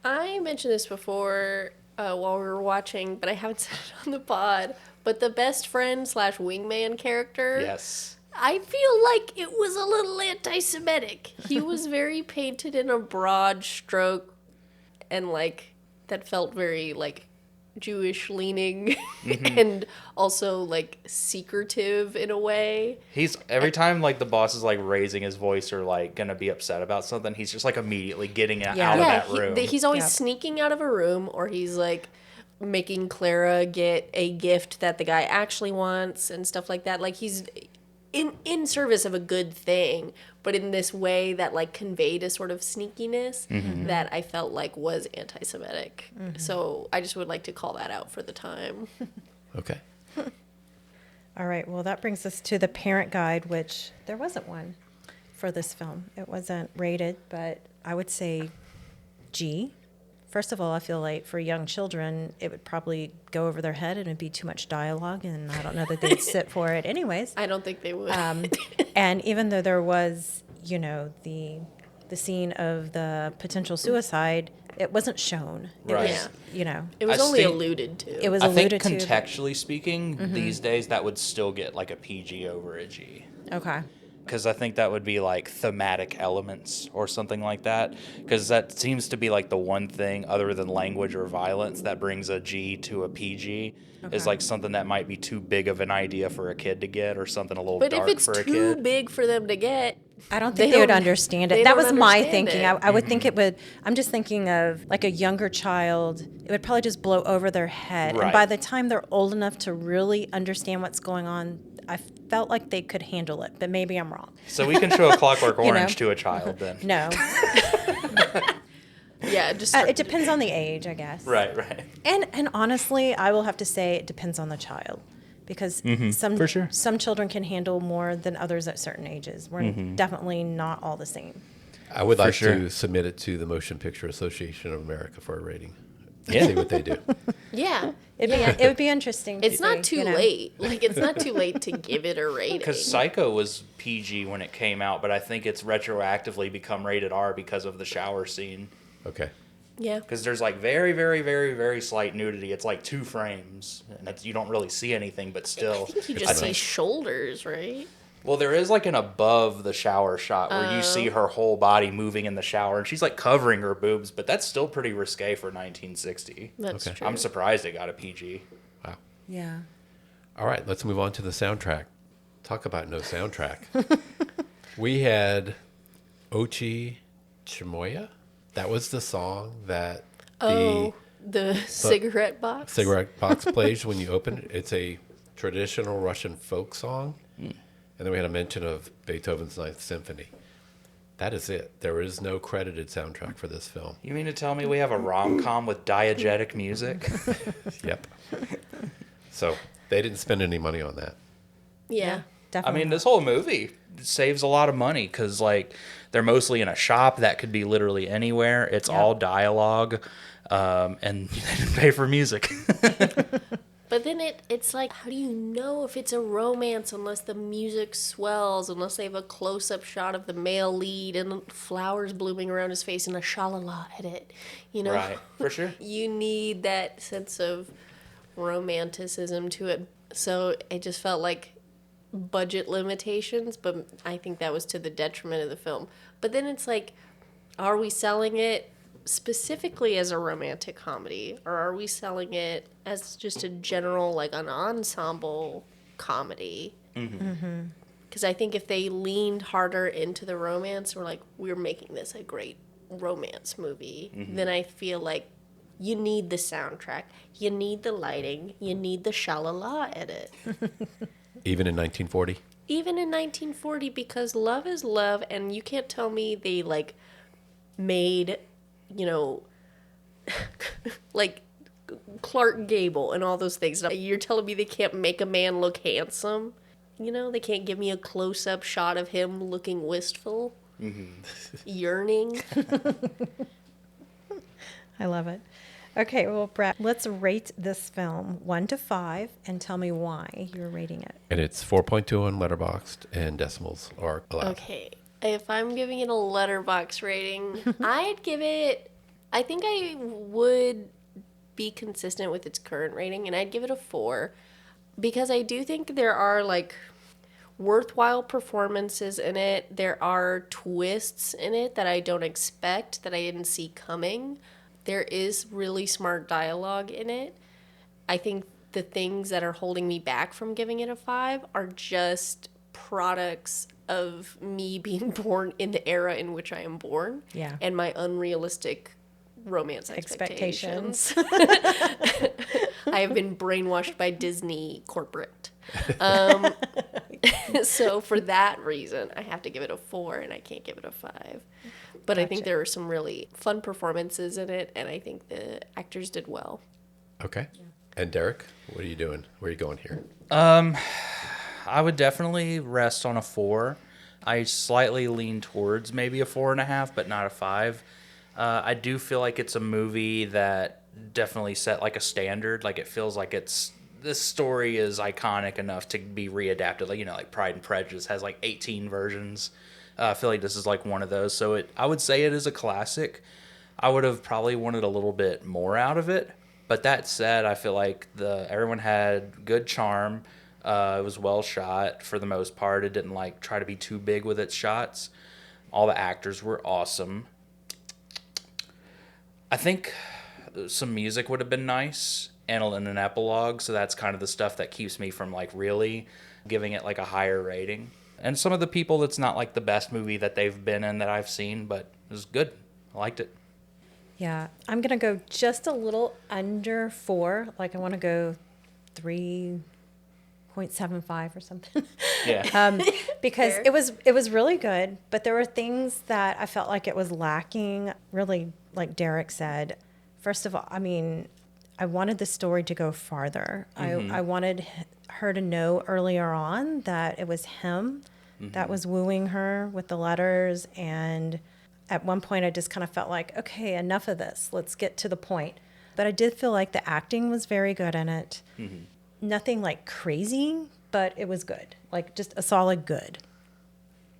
I mentioned this before while we were watching, but I haven't said it on the pod. But the best friend / wingman character, Yes. I feel like it was a little anti-Semitic. He was very painted in a broad stroke, and like that felt very like Jewish leaning, and also like secretive in a way. He's every time like the boss is like raising his voice or like gonna be upset about something, he's just like immediately getting out of that room. He's always sneaking out of a room, or he's like making Clara get a gift that the guy actually wants and stuff like that. Like he's in service of a good thing, but in this way that like conveyed a sort of sneakiness that I felt like was anti-Semitic. So I just would like to call that out for the time. Okay. All right, well, that brings us to the parent guide, which there wasn't one for this film. It wasn't rated, but I would say G. First of all, I feel like for young children, it would probably go over their head and it'd be too much dialogue, and I don't know that they'd sit for it anyways. I don't think they would. And even though there was, the scene of the potential suicide, it wasn't shown. It Right. was, It was I only think- alluded to. it was I think alluded to. contextually speaking, these days that would still get like a PG over a G. Okay. Because I think that would be like thematic elements or something like that. Because that seems to be like the one thing other than language or violence that brings a G to a PG is like something that might be too big of an idea for a kid to get, or something a little But dark if it's for a too kid. big for them to get, I don't think they would don't- understand they it. That don't was my understand thinking. it. I would think it would. I'm just thinking of like a younger child. It would probably just blow over their head. And Right. by the time they're old enough to really understand what's going on, I felt like they could handle it. But maybe I'm wrong. So we can show a Clockwork You know? Orange to a child then. No. yeah, just It depends on the age, I guess. Right, right. And honestly, I will have to say it depends on the child, because for sure. some children can handle more than others at certain ages. We're definitely not all the same. I would For like sure. to submit it to the Motion Picture Association of America for a rating. Yeah. See what they do. yeah. It would be interesting. It's to not see, too late. Like, it's not too late to give it a rating. Because Psycho was PG when it came out, but I think it's retroactively become rated R because of the shower scene. Okay. Yeah. Because there's like very, very, very, very slight nudity. It's like 2 frames, and you don't really see anything, but I still. think you it's just see like- shoulders, right? Well, there is like an above the shower shot where you see her whole body moving in the shower, and she's like covering her boobs, but that's still pretty risque for 1960. That's Okay. true. I'm surprised it got a PG. Wow. Yeah. All right, let's move on to the soundtrack. Talk about no soundtrack. We had Ochi Chimoya. That was the song that The cigarette box. cigarette box plays when you open it. It's a traditional Russian folk song. And then we had a mention of Beethoven's Ninth Symphony. That is it. There is no credited soundtrack for this film. You mean to tell me we have a rom-com with diegetic music? Yep. So they didn't spend any money on that. Yeah. I Definitely. mean, this whole movie saves a lot of money because, like, they're mostly in a shop that could be literally anywhere. It's all dialogue, and they didn't pay for music. But then it's like, how do you know if it's a romance unless the music swells, unless they have a close-up shot of the male lead and flowers blooming around his face and a sha-la-la edit, you know? Right, for sure. You need that sense of romanticism to it. So it just felt like budget limitations, but I think that was to the detriment of the film. But then it's like, are we selling it specifically as a romantic comedy, or are we selling it as just a general, like, an ensemble comedy? Because I think if they leaned harder into the romance, or like, we're making this a great romance movie, then I feel like you need the soundtrack, you need the lighting, you need the sha-la-la edit. Even in 1940? Even in 1940, because love is love, and you can't tell me they, like, made, you know, like Clark Gable and all those things. You're telling me they can't make a man look handsome? You know, they can't give me a close-up shot of him looking wistful, yearning. I love it. Okay, well, Brett, let's rate this film 1 to 5 and tell me why you're rating it. And it's 4.2 on Letterboxd, and decimals are allowed. Okay, if I'm giving it a letterbox rating, I'd give it, I think I would be consistent with its current rating, and I'd give it a 4, because I do think there are, like, worthwhile performances in it. There are twists in it that I don't expect, that I didn't see coming. There is really smart dialogue in it. I think the things that are holding me back from giving it a 5 are just products of me being born in the era in which I am born. Yeah. And my unrealistic romance expectations. I have been brainwashed by Disney corporate. So for that reason, I have to give it a 4, and I can't give it a 5. But I think there were some really fun performances in it, and I think the actors did well. Okay. And Derek, what are you doing? Where are you going here? I would definitely rest on a 4. I slightly lean towards maybe a 4.5, but not a 5. I do feel like it's a movie that definitely set like a standard. Like, it feels like this story is iconic enough to be readapted. Like, you know, like Pride and Prejudice has like 18 versions. I feel like this is like one of those. So I would say it is a classic. I would have probably wanted a little bit more out of it. But that said, I feel like everyone had good charm. It was well shot for the most part. It didn't like try to be too big with its shots. All the actors were awesome. I think some music would have been nice and an epilogue. So that's kind of the stuff that keeps me from like really giving it like a higher rating. And some of the people, it's not like the best movie that they've been in that I've seen, but it was good. I liked it. Yeah, I'm going to go just a little under 4. Like, I want to go 3.75 or something. Yeah. Because it was really good, but there were things that I felt like it was lacking, really, like Derek said. First of all, I mean, I wanted the story to go farther. I wanted her to know earlier on that it was him that was wooing her with the letters. And at one point, I just kind of felt like, okay, enough of this. Let's get to the point. But I did feel like the acting was very good in it. Nothing like crazy, but it was good. Like, just a solid good.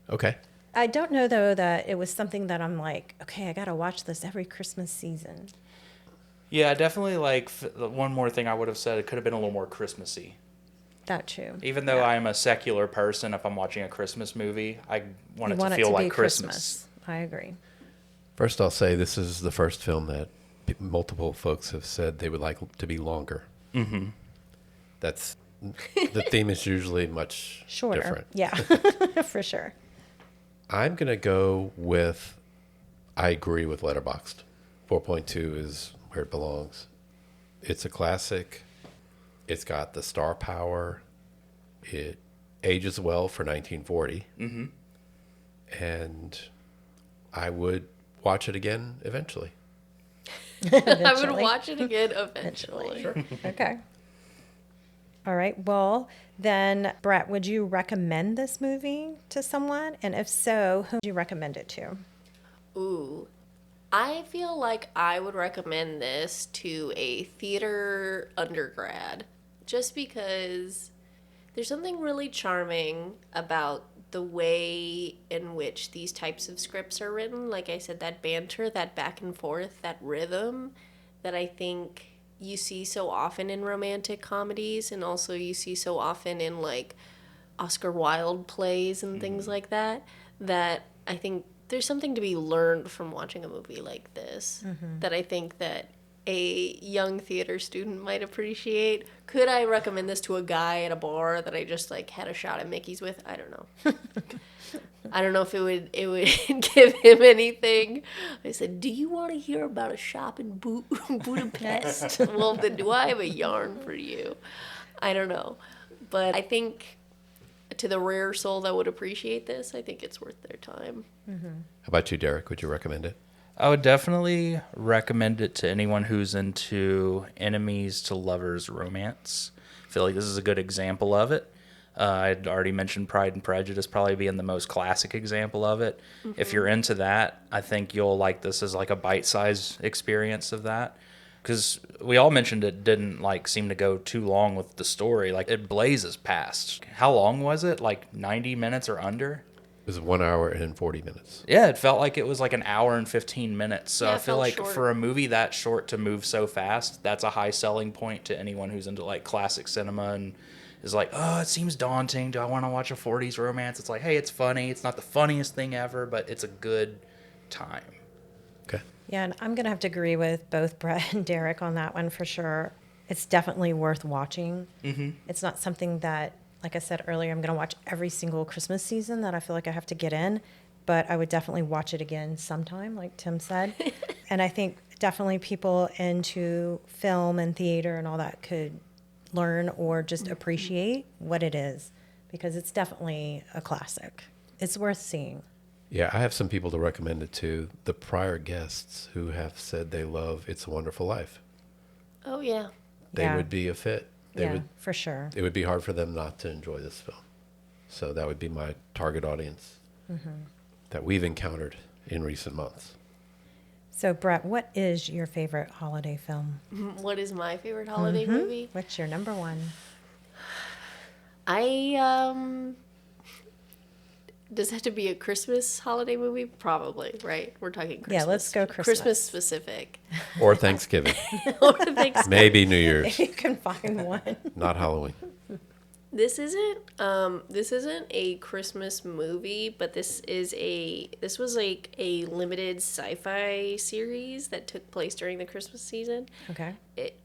Okay. I don't know, though, that it was something that I'm like, okay, I got to watch this every Christmas season. Yeah, definitely. Like, one more thing I would have said, it could have been a little more Christmassy. That too. Even though I'm a secular person, if I'm watching a Christmas movie, I want it to feel like Christmas. I agree. First, I'll say this is the first film that multiple folks have said they would like to be longer. That's the theme is usually much Shorter. different. Yeah, for sure. I'm going to go with, I agree with Letterboxd. 4.2 is where it belongs. It's a classic. It's got the star power. It ages well for 1940. And I would watch it again eventually. I would watch it again eventually. Sure. Okay. All right. Well, then, Brett, would you recommend this movie to someone? And if so, who would you recommend it to? Ooh. I feel like I would recommend this to a theater undergrad just because there's something really charming about the way in which these types of scripts are written. Like I said, that banter, that back and forth, that rhythm that I think you see so often in romantic comedies, and also you see so often in like Oscar Wilde plays and things like that, that I think there's something to be learned from watching a movie like this, that I think that a young theater student might appreciate. Could I recommend this to a guy at a bar that I just like had a shot at Mickey's with? I don't know. I don't know if it would give him anything. I said, "Do you want to hear about a shop in Budapest?" Well, then do I have a yarn for you? I don't know. But I think to the rare soul that would appreciate this, I think it's worth their time. How about you, Derek? Would you recommend it? I would definitely recommend it to anyone who's into enemies to lovers romance. I feel like this is a good example of it. I'd already mentioned Pride and Prejudice probably being the most classic example of it. If you're into that, I think you'll like this as like a bite-sized experience of that. Because we all mentioned it didn't like seem to go too long with the story. Like it blazes past. How long was it? Like 90 minutes or under? It was 1 hour and 40 minutes. Yeah, it felt like it was like an hour and 15 minutes. So Yeah, I it feel felt like short. for a movie that short to move so fast, that's a high selling point to anyone who's into like classic cinema and is like, oh, it seems daunting. Do I want to watch a 40s romance? It's like, hey, it's funny. It's not the funniest thing ever, but it's a good time. Okay. Yeah, and I'm going to have to agree with both Brett and Derek on that one for sure. It's definitely worth watching. It's not something that, like I said earlier, I'm going to watch every single Christmas season that I feel like I have to get in, but I would definitely watch it again sometime, like Tim said. And I think definitely people into film and theater and all that could learn or just appreciate what it is, because it's definitely a classic. It's worth seeing. Yeah, I have some people to recommend it to. The prior guests who have said they love It's a Wonderful Life. Oh, yeah. They Yeah. would be a fit. For sure. It would be hard for them not to enjoy this film. So that would be my target audience that we've encountered in recent months. So, Brett, what is your favorite holiday film? What is my favorite holiday movie? What's your number one? Does it have to be a Christmas holiday movie? Probably, right? We're talking Christmas. Yeah, let's go Christmas. Christmas specific. Or Thanksgiving. Or Thanksgiving. Maybe New Year's. You can find one. Not Halloween. This isn't a Christmas movie, but this was like a limited sci-fi series that took place during the Christmas season. Okay.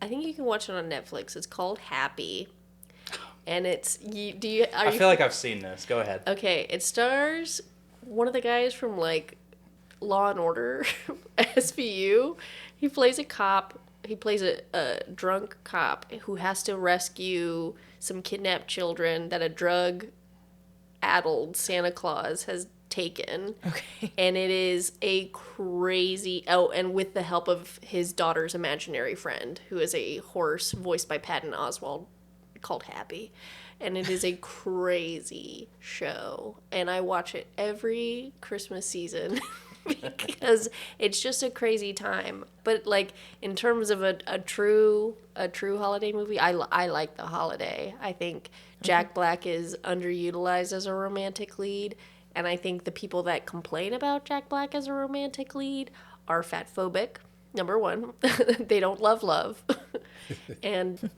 I think you can watch it on Netflix. It's called Happy, and I feel like I've seen this. Go ahead. Okay, it stars one of the guys from like Law and Order, SVU. He plays a cop. He plays a drunk cop who has to rescue some kidnapped children that a drug-addled Santa Claus has taken. Okay. And it is a crazy... Oh, and with the help of his daughter's imaginary friend, who is a horse voiced by Patton Oswalt, called Happy. And it is a crazy show. And I watch it every Christmas season because it's just a crazy time. But like in terms of a true holiday movie, I like The Holiday. I think Jack Black is underutilized as a romantic lead, and I think the people that complain about Jack Black as a romantic lead are fat phobic. Number one, they don't love, and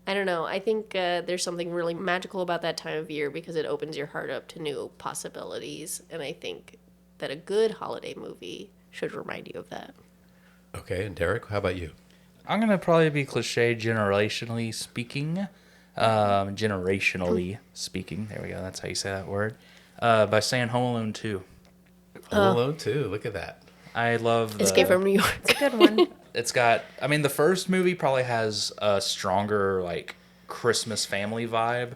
I don't know. I think there's something really magical about that time of year because it opens your heart up to new possibilities, and I think that a good holiday movie should remind you of that. Okay, and Derek, how about you? I'm going to probably be cliche generationally speaking. There we go. That's how you say that word. By saying Home Alone 2. Home Alone 2, look at that. I love Escape from New York. It's a good one. It's got, I mean, the first movie probably has a stronger, like, Christmas family vibe.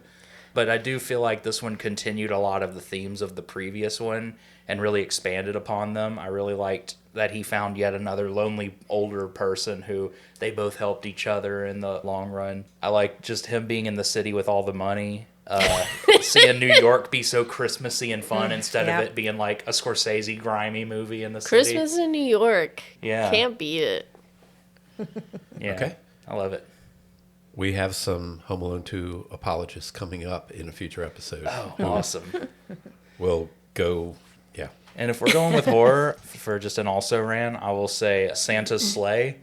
But I do feel like this one continued a lot of the themes of the previous one and really expanded upon them. I really liked that he found yet another lonely older person who they both helped each other in the long run. I like just him being in the city with all the money. Seeing New York be so Christmassy and fun instead of it being like a Scorsese grimy movie in the city. Christmas in New York. Yeah. Can't beat it. Yeah. Okay. I love it. We have some Home Alone 2 apologists coming up in a future episode. Oh, awesome. We'll go, yeah. And if we're going with horror for just an also ran, I will say Santa's Sleigh,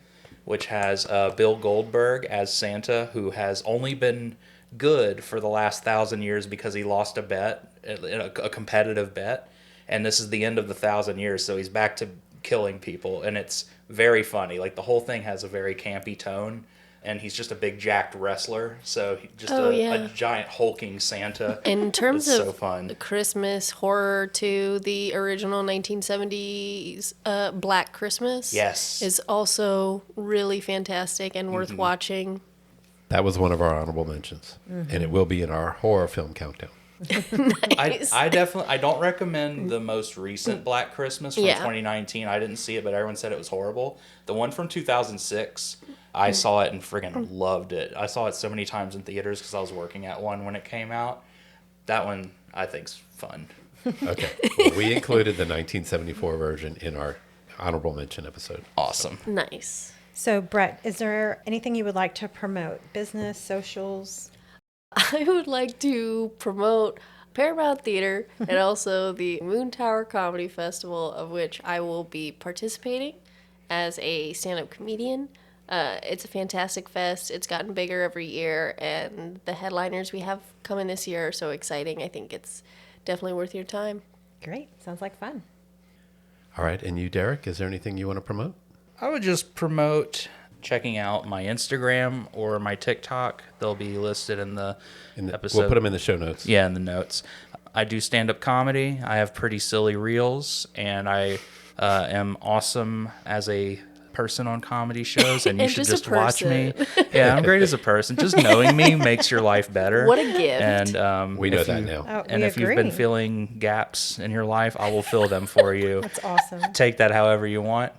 which has Bill Goldberg as Santa, who has only been good for the last 1,000 years because he lost a bet, a competitive bet. And this is the end of the 1,000 years, so he's back to killing people. And it's very funny. Like, the whole thing has a very campy tone. And he's just a big jacked wrestler, so just a giant hulking Santa. In terms of so fun. Christmas horror, too, the original 1970s Black Christmas is also really fantastic and worth watching. That was one of our honorable mentions, and it will be in our horror film countdown. Nice. I don't recommend the most recent Black Christmas from 2019. I didn't see it, but everyone said it was horrible. The one from 2006, I saw it and friggin' loved it. I saw it so many times in theaters because I was working at one when it came out. That one I think's fun. Okay, well, we included the 1974 version in our honorable mention episode. Awesome. Nice. So, Brett, is there anything you would like to promote? Business, socials? I would like to promote Paramount Theater and also the Moon Tower Comedy Festival, of which I will be participating as a stand-up comedian. It's a fantastic fest. It's gotten bigger every year, and the headliners we have coming this year are so exciting. I think it's definitely worth your time. Great. Sounds like fun. All right, and you, Derek, is there anything you want to promote? I would just promote checking out my Instagram or my TikTok. They'll be listed in the episode. We'll put them in the show notes. Yeah, in the notes. I do stand-up comedy. I have pretty silly reels, and I am awesome as a person on comedy shows, and you should just watch me. Yeah, I'm great as a person. Just knowing me makes your life better. What a gift. And we know that now. Oh, and if you've been filling gaps in your life, I will fill them for you. That's awesome. Take that however you want.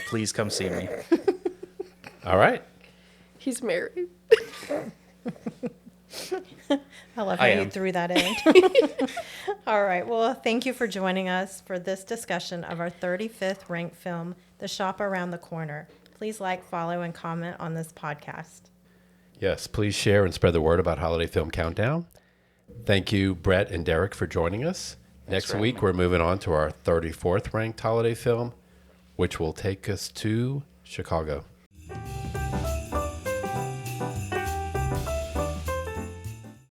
Please come see me. All right. He's married. I love how you threw that in. All right. Well, thank you for joining us for this discussion of our 35th ranked film, The Shop Around the Corner. Please like, follow, and comment on this podcast. Yes, please share and spread the word about Holiday Film Countdown. Thank you, Brett and Derek, for joining us. Next week, we're moving on to our 34th ranked holiday film, which will take us to Chicago.